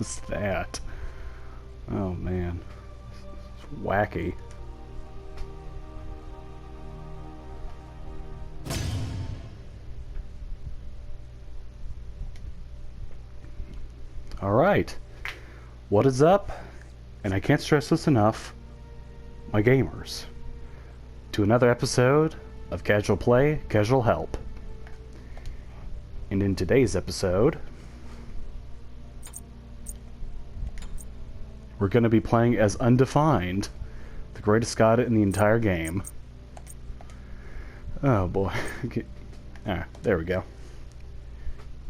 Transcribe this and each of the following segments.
is that? Oh man. It's wacky. Alright. What is up? And I can't stress this enough, my gamers, to another episode of Casual Play, Casual Help. And in today's episode, we're going to be playing as Undefined, the greatest god in the entire game. Oh boy. Ah, there we go.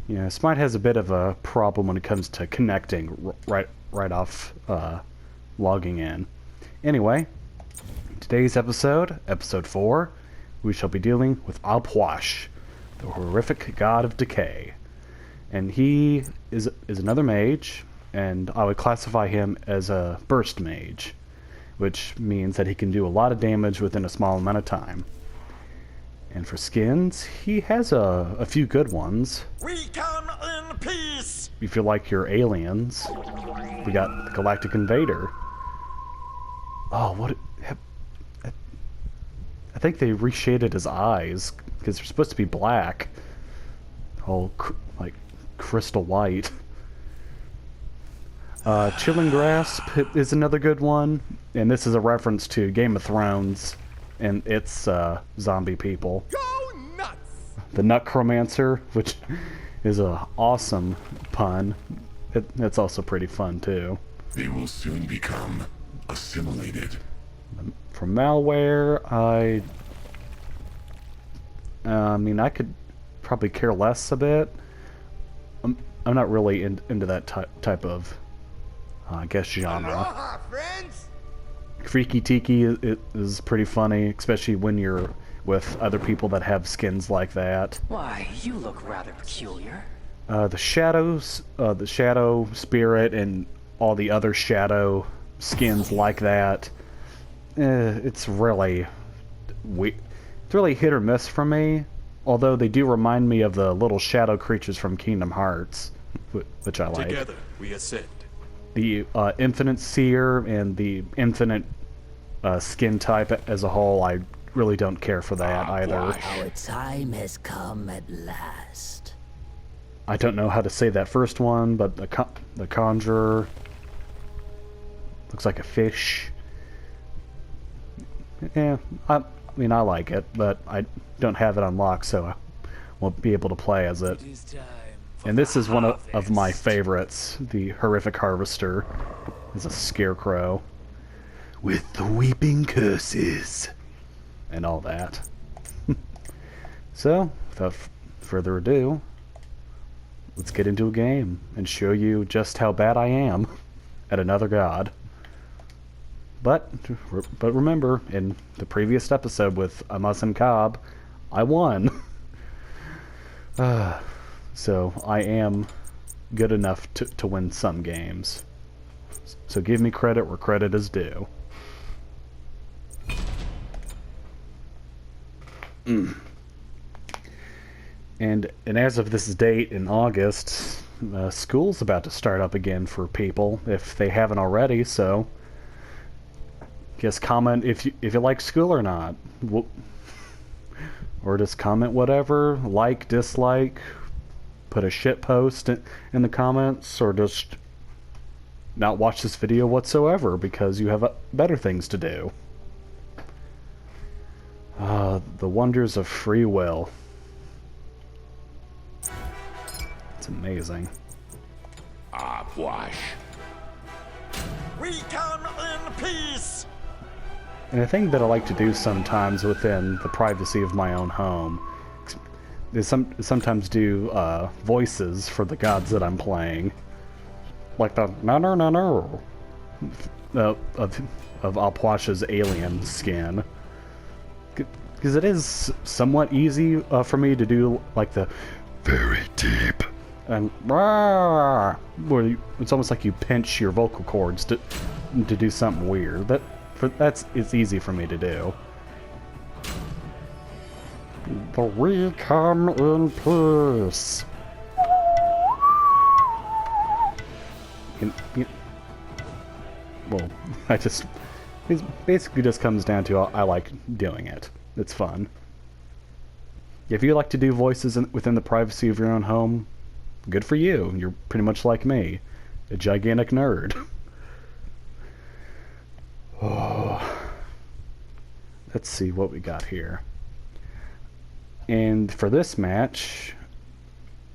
Yeah, Smite has a bit of a problem when it comes to connecting right off logging in. Anyway, today's episode, episode 4, we shall be dealing with puch, the horrific god of decay. And he is another mage, and I would classify him as a burst mage, which means that he can do a lot of damage within a small amount of time. And for skins, he has a few good ones. We come in peace! If you like your aliens, we got the Galactic Invader. Oh, what? I think they reshaded his eyes because they're supposed to be black. All like crystal white. Chilling Grasp is another good one, and this is a reference to Game of Thrones and its zombie people. Go nuts! The Nutcromancer, which is a awesome pun. It's also pretty fun too. They will soon become assimilated. From Malware, I mean, I could probably care less a bit. I'm not really into that type of, I guess, genre. Aloha, friends! Freaky Tiki is pretty funny, especially when you're with other people that have skins like that. Why, you look rather peculiar. The shadows, the shadow spirit, and all the other shadow skins like that. It's really hit or miss for me. Although they do remind me of the little shadow creatures from Kingdom Hearts, which I like. Together we ascend. The Infinite Seer and the Infinite skin type as a whole, I really don't care for that either. Our time has come at last. I don't know how to say that first one, but the Conjurer looks like a fish. Yeah, I mean, I like it, but I don't have it unlocked, so I won't be able to play as it. And this is one of my favorites, the Horrific Harvester. Is a scarecrow with the weeping curses and all that. So, without further ado, let's get into a game and show you just how bad I am at another god. But remember, in the previous episode with Amas and Cobb, I won. So I am good enough to win some games. So give me credit where credit is due. And as of this date in August, school's about to start up again for people if they haven't already. So just comment if you like school or not, or just comment whatever, like, dislike. Put a shit post in the comments, or just not watch this video whatsoever because you have better things to do. The wonders of free will. It's amazing. Puch. We come in peace! And a thing that I like to do sometimes within the privacy of my own home is sometimes do voices for the gods that I'm playing, like the no of puch's alien skin, because it is somewhat easy for me to do like the very deep and where it's almost like you pinch your vocal cords to do something weird. It's easy for me to do. The we come in peace. Well, it basically just comes down to I like doing it. It's fun. If you like to do voices within the privacy of your own home, good for you. You're pretty much like me, a gigantic nerd. Oh. Let's see what we got here. And for this match,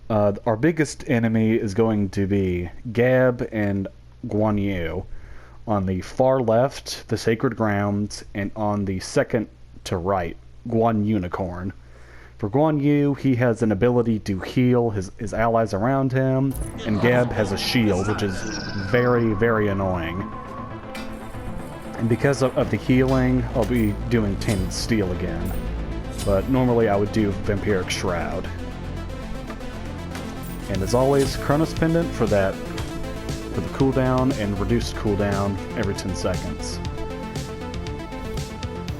our biggest enemy is going to be Gab and Guan Yu. On the far left, the Sacred Grounds, and on the second to right, Guan Unicorn. For Guan Yu, he has an ability to heal his allies around him, and Gab has a shield, which is very, very annoying. And because of the healing, I'll be doing Tainted Steel again. But normally I would do Vampiric Shroud. And as always, Chronos Pendant for the cooldown, and reduced cooldown every 10 seconds.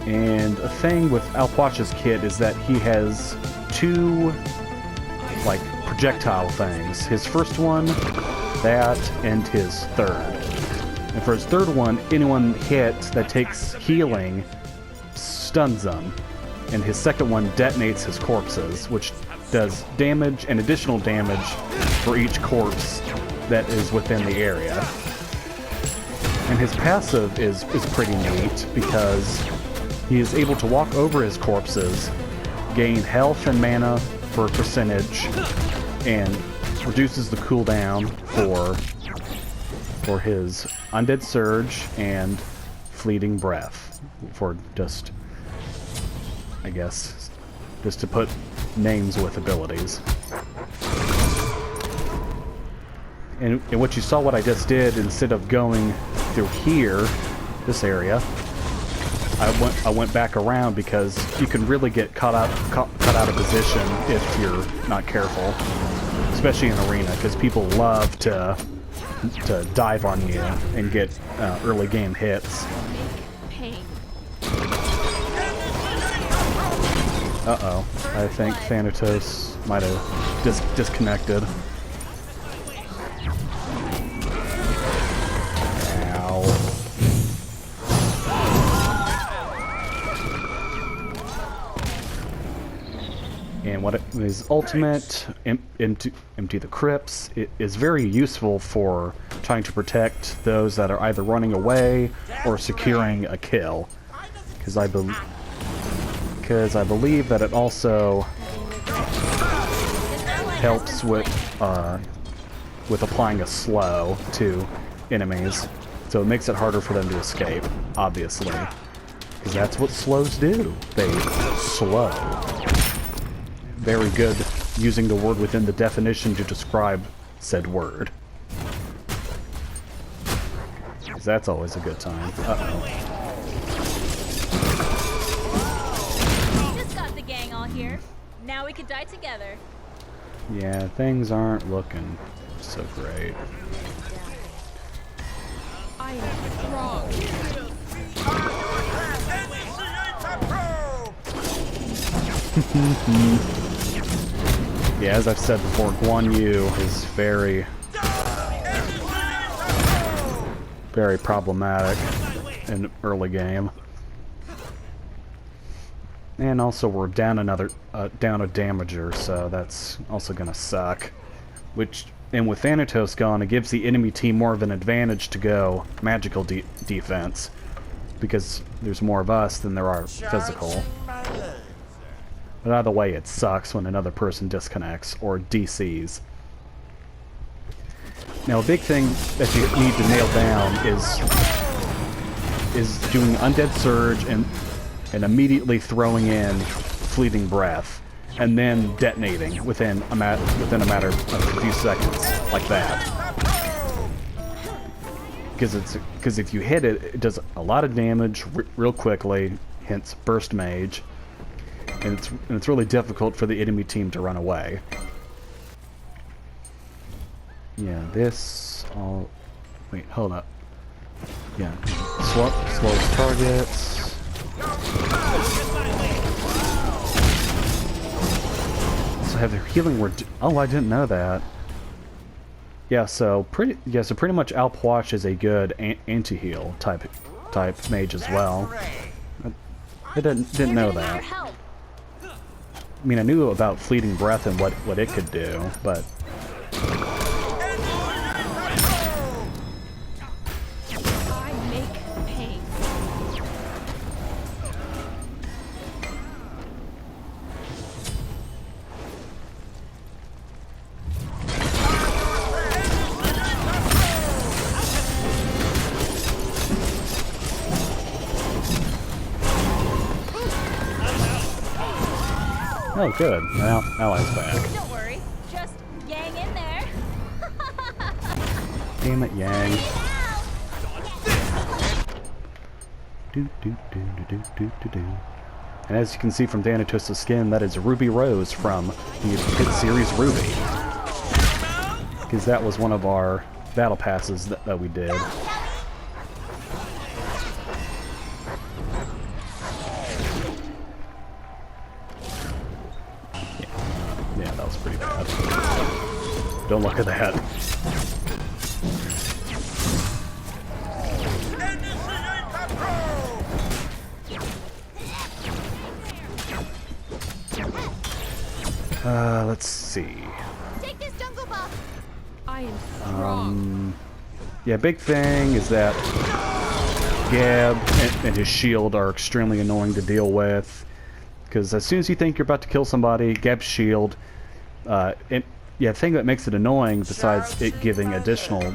And a thing with Alquach's kit is that he has two, like, projectile things. His first one, that, and his third. And for his third one, anyone hit that takes healing stuns them. And his second one detonates his corpses, which does damage and additional damage for each corpse that is within the area. And his passive is pretty neat because he is able to walk over his corpses, gain health and mana for a percentage, and reduces the cooldown for his Undead Surge and Fleeting Breath, for just, I guess, just to put names with abilities. And what you saw what I just did, instead of going through here, this area, I went back around because you can really get caught out of position if you're not careful, especially in arena, because people love to dive on you and get early game hits. Uh-oh, I think Thanatos might have disconnected. And what his ultimate, Empty the Crypts, it is very useful for trying to protect those that are either running away or securing a kill. Because I believe that it also helps with applying a slow to enemies. So it makes it harder for them to escape, obviously. Because that's what slows do. They slow. Very good using the word within the definition to describe said word. Because that's always a good time. Uh-oh. Just got the gang all here. Now we could die together. Yeah, things aren't looking so great. I am strong. Yeah, as I've said before, Guan Yu is very problematic in early game. And also we're down down a damager, so that's also gonna suck. And with Thanatos gone, it gives the enemy team more of an advantage to go magical defense, because there's more of us than there are physical. But either way, it sucks when another person disconnects or DCs. Now, a big thing that you need to nail down is doing Undead Surge and immediately throwing in Fleeting Breath, and then detonating within a matter of a few seconds, like that. Because if you hit it, it does a lot of damage real quickly. Hence, Burst Mage. And it's really difficult for the enemy team to run away. Yeah, this all... Wait, hold up. Yeah, slows targets. So have their healing word... Oh, I didn't know that. Yeah, so pretty much Alpuach is a good anti-heal type mage as well. I didn't know Gonna need your that. help. I mean, I knew about fleeting breath and what it could do, but I make pain. oh, good. Well, ally's back. Don't worry. Just gang in there. Damn it, Yang. Now. Do do do do do do do do. And as you can see from Thanatos' skin, that is Ruby Rose from the hit series Ruby. Because that was one of our battle passes that we did. Yeah, that was pretty bad. Don't look at that. Let's see. Take this jungle buff. I am strong. Yeah, big thing is that Gab and his shield are extremely annoying to deal with. Because as soon as you think you're about to kill somebody, Gab's shield, the thing that makes it annoying, besides it giving additional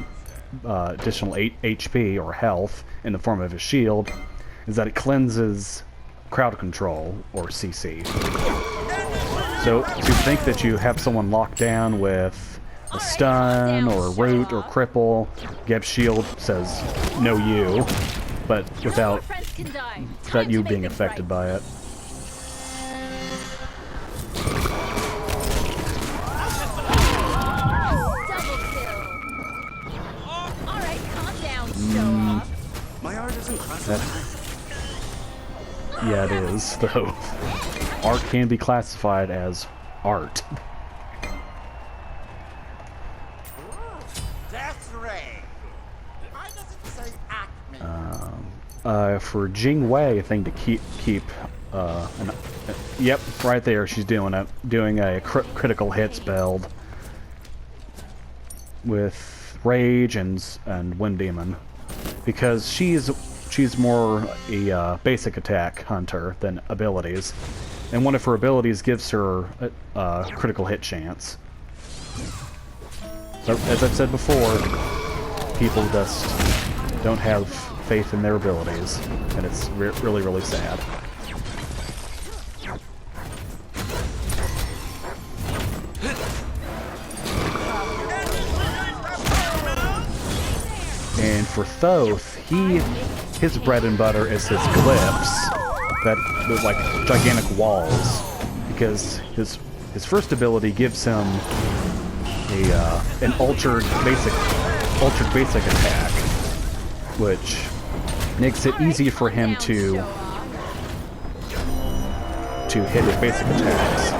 8 HP or health in the form of his shield, is that it cleanses crowd control, or CC. So to think that you have someone locked down with a stun or a root or cripple, Geb's shield says no you, but without Friends can die. you being affected by it. Double kill. All right, calm down, show off. My art isn't Yeah, it is, though. Art can be classified as art. Death Ray. Why does it say Acme? For Jing Wei, a thing to keep yep, right there, she's doing it. Doing a critical hits build with Rage and Wind Demon. Because she's more a basic attack hunter than abilities. And one of her abilities gives her a critical hit chance. So, as I've said before, people just don't have faith in their abilities, and it's really, really sad. And for Thoth, his bread and butter is his glyphs, that look like gigantic walls, because his first ability gives him an altered basic attack, which makes it easy for him to hit his basic attacks.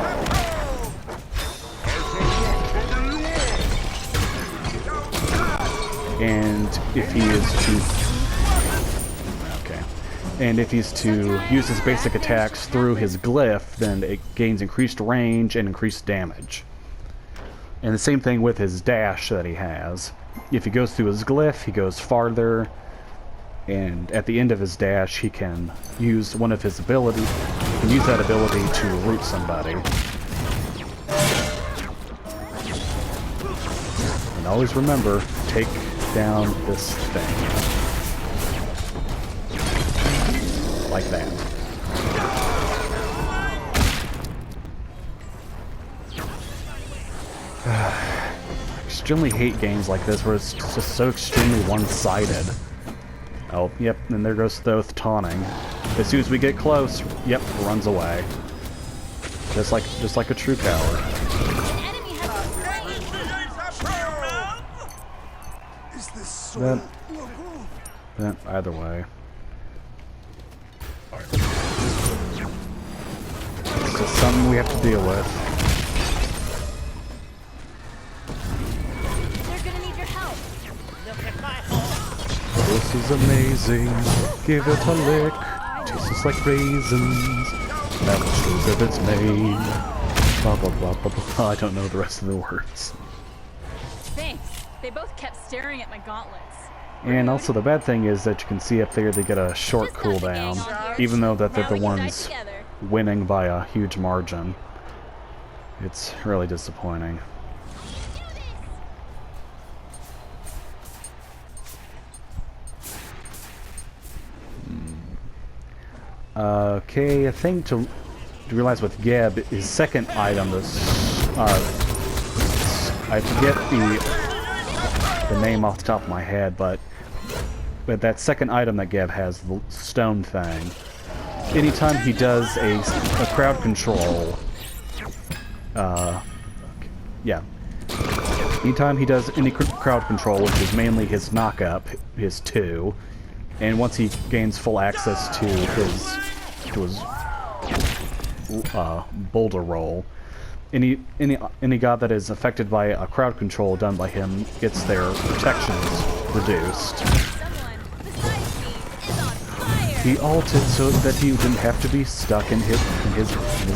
And if he's to use his basic attacks through his glyph, then it gains increased range and increased damage. And the same thing with his dash that he has. If he goes through his glyph, he goes farther, and at the end of his dash, he can use one of his abilities. He can use that ability to root somebody. And always remember, take down this thing. Like that. I extremely hate games like this where it's just so extremely one-sided. Oh, yep, and there goes Thoth taunting. As soon as we get close, yep, runs away. Just like a true coward. An enemy has Is this so Either way. It's just something we have to deal with. They're gonna need This is amazing. Give it a lick. Tastes like raisins. Never shows if it's made. Blah blah blah blah blah. I don't know the rest of the words. Thanks. They both kept staring at my gauntlets. And also the bad thing is that you can see up there they get a short cooldown, even though that they're the ones winning by a huge margin. It's really disappointing. Okay, I think to realize with Geb, his second item is, I forget the name off the top of my head, but that second item that Geb has, the stone thing, anytime he does a crowd control, anytime he does any crowd control, which is mainly his knock-up, his 2, and once he gains full access to his boulder roll, any god that is affected by a crowd control done by him gets their protections reduced. He ulted so that he didn't have to be stuck in his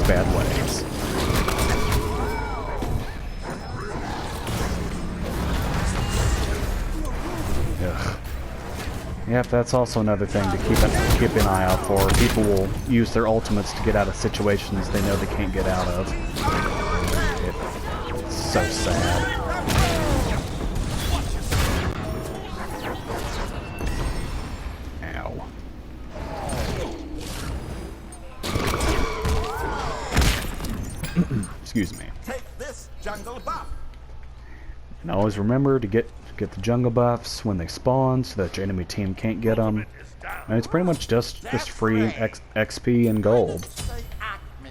bad ways. Ugh. Yep, that's also another thing to keep an eye out for. People will use their ultimates to get out of situations they know they can't get out of. It's so sad. Ow. Excuse me. Take this jungle buff. And always remember to get the jungle buffs when they spawn so that your enemy team can't get them. And it's pretty much just free XP and gold. Say acme.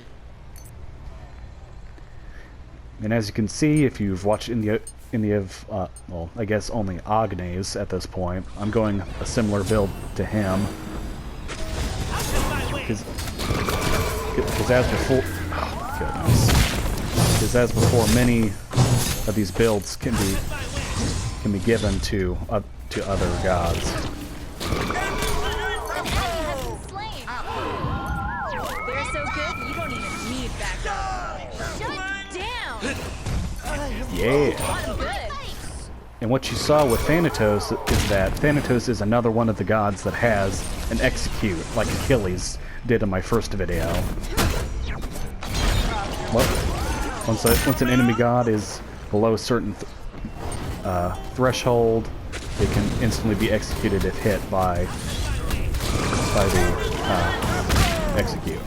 And as you can see, if you've watched any of well, I guess only Agnes at this point, I'm going a similar build to him. Because as before, oh my goodness. Because as before, many of these builds can be given to other gods. They're so good, you don't even need backup. Shut down! Yeah. And what you saw with Thanatos is that Thanatos is another one of the gods that has an execute, like Achilles did in my first video. Well, once an enemy god is below a certain threshold, they can instantly be executed if hit by the execute.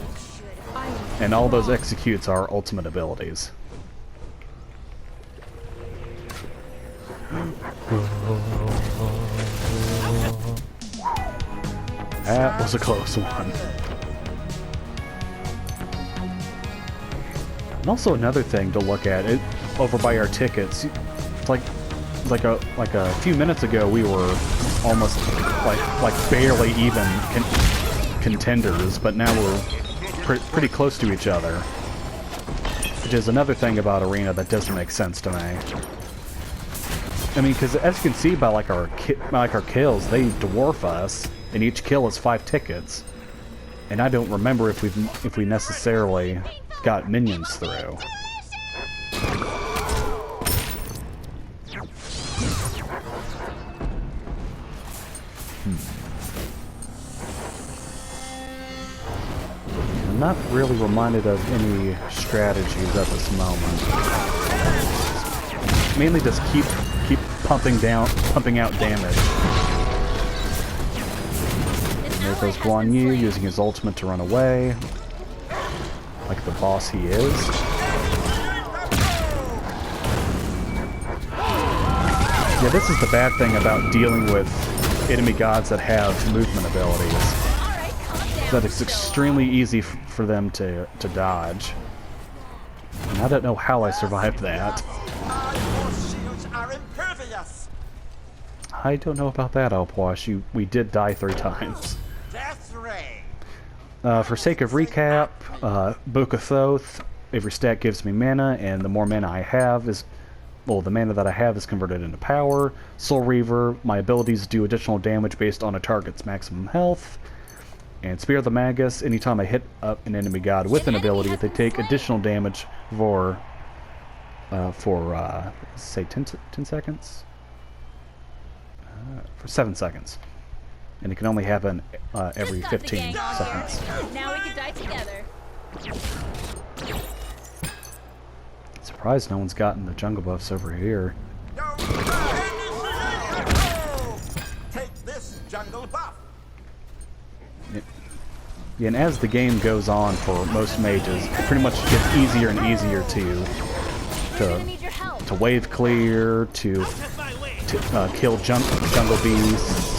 And all those executes are ultimate abilities. That was a close one. And also another thing to look at, over by our tickets, it's like a few minutes ago we were almost like barely even contenders, but now we're pretty close to each other. Which is another thing about Arena that doesn't make sense to me. I mean, because as you can see by like our kills, they dwarf us, and each kill is 5 tickets. And I don't remember if we necessarily got minions through. I'm not really reminded of any strategies at this moment. Mainly just keep pumping out damage. And there goes Guan Yu using his ultimate to run away, like the boss he is. Yeah, this is the bad thing about dealing with enemy gods that have movement abilities. That it's extremely easy for them to dodge. And I don't know how I survived that. Your shields are impervious. I don't know about that, Alpwash. We did die 3 times. Death ray. For sake of recap, Book of Thoth, every stat gives me mana, and the more mana I have is well, the mana that I have is converted into power. Soul Reaver, my abilities do additional damage based on a target's maximum health. And Spear of the Magus, anytime I hit up an enemy god with an ability, they take additional damage for say 10 seconds? For 7 seconds. And it can only happen every 15 seconds. Now we can die together. Surprised no one's gotten the jungle buffs over here. Take this jungle buff. Yeah, and as the game goes on for most mages, it pretty much gets easier and easier to wave clear, to kill jungle beasts.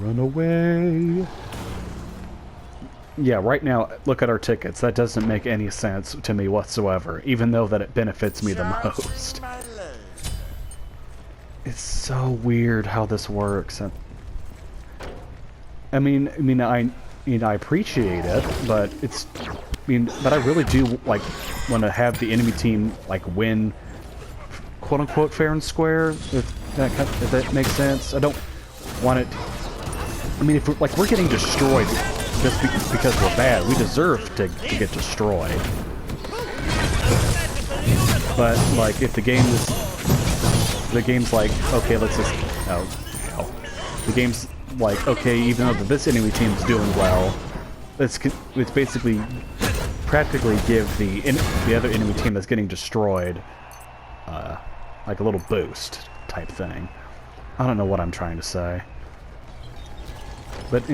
Run away. Yeah, right now, look at our tickets. That doesn't make any sense to me whatsoever, even though that it benefits me the most. It's so weird how this works. I mean, I appreciate it, but but I really do like want to have the enemy team like win, quote unquote, fair and square. If that makes sense. I don't want it. I mean, if we're getting destroyed just because we're bad, we deserve to get destroyed. But like, if the game's like, okay, let's just, the game's like, okay, even though this enemy team's doing well, it's basically practically give the other enemy team that's getting destroyed like a little boost type thing. I don't know what I'm trying to say. But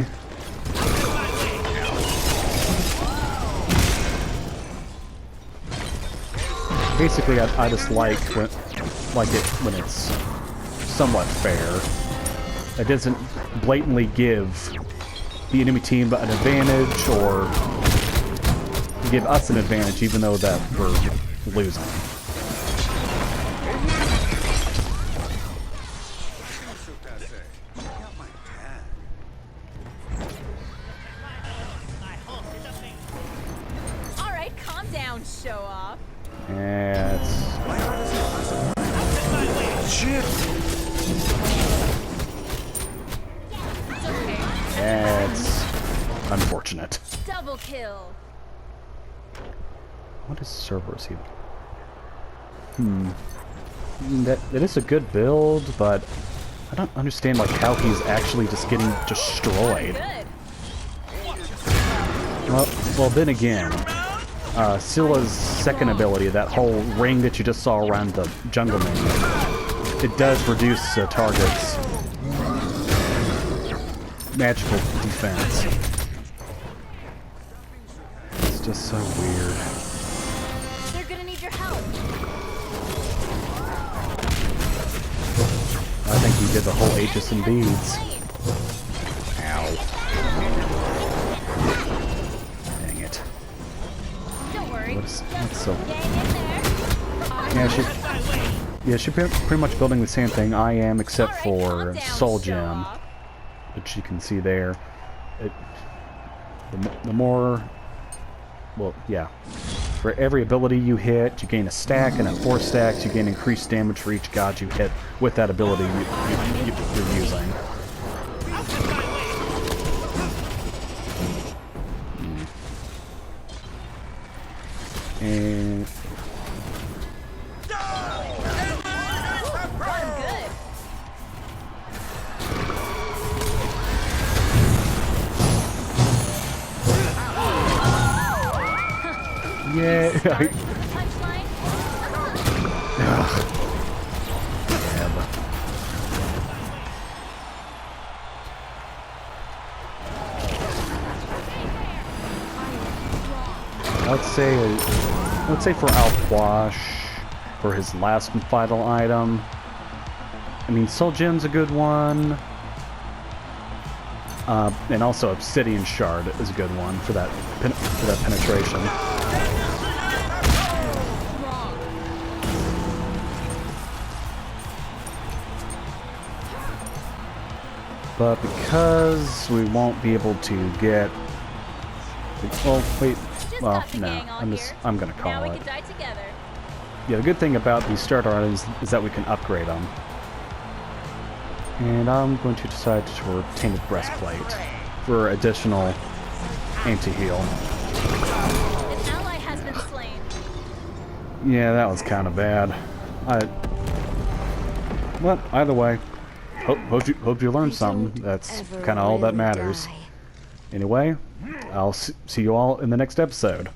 basically, I just like it when it's somewhat fair. It doesn't blatantly give the enemy team an advantage or give us an advantage, even though that we're losing. Show off. Yeah, Shit. That's unfortunate. Double kill. What is Cerberus even? That is a good build, but I don't understand like how he's actually just getting destroyed. Well, then again, Scylla's second ability, that whole ring that you just saw around the jungle menu, it does reduce the target's magical defense. It's just so weird. They're gonna need your help. I think he did the whole H's and B's. Ow. Dang it. Don't worry. What's so... Gang in there. Yeah, she's pretty much building the same thing I am, except All right, for calm down, Soul show Gem, off. which you can see there. The more... Well, yeah. For every ability you hit, you gain a stack, and at 4 stacks, you gain increased damage for each god you hit with that ability you're using. And... Good. Yeah. Punchline. Let's say for Alquash, for his last and final item. I mean, Soul Gem's a good one. And also Obsidian Shard is a good one for that penetration. But because we won't be able to get... Well, wait. Just Well, got the no. gang all here. I'm gonna Now call we it. can die together. Yeah, the good thing about these starter items is that we can upgrade them. And I'm going to decide to Tainted Breastplate for additional anti-heal. An ally has been slain. Yeah, that was kind of bad. Well, either way, hope you learned something. That's kind of all that matters. Anyway, I'll see you all in the next episode.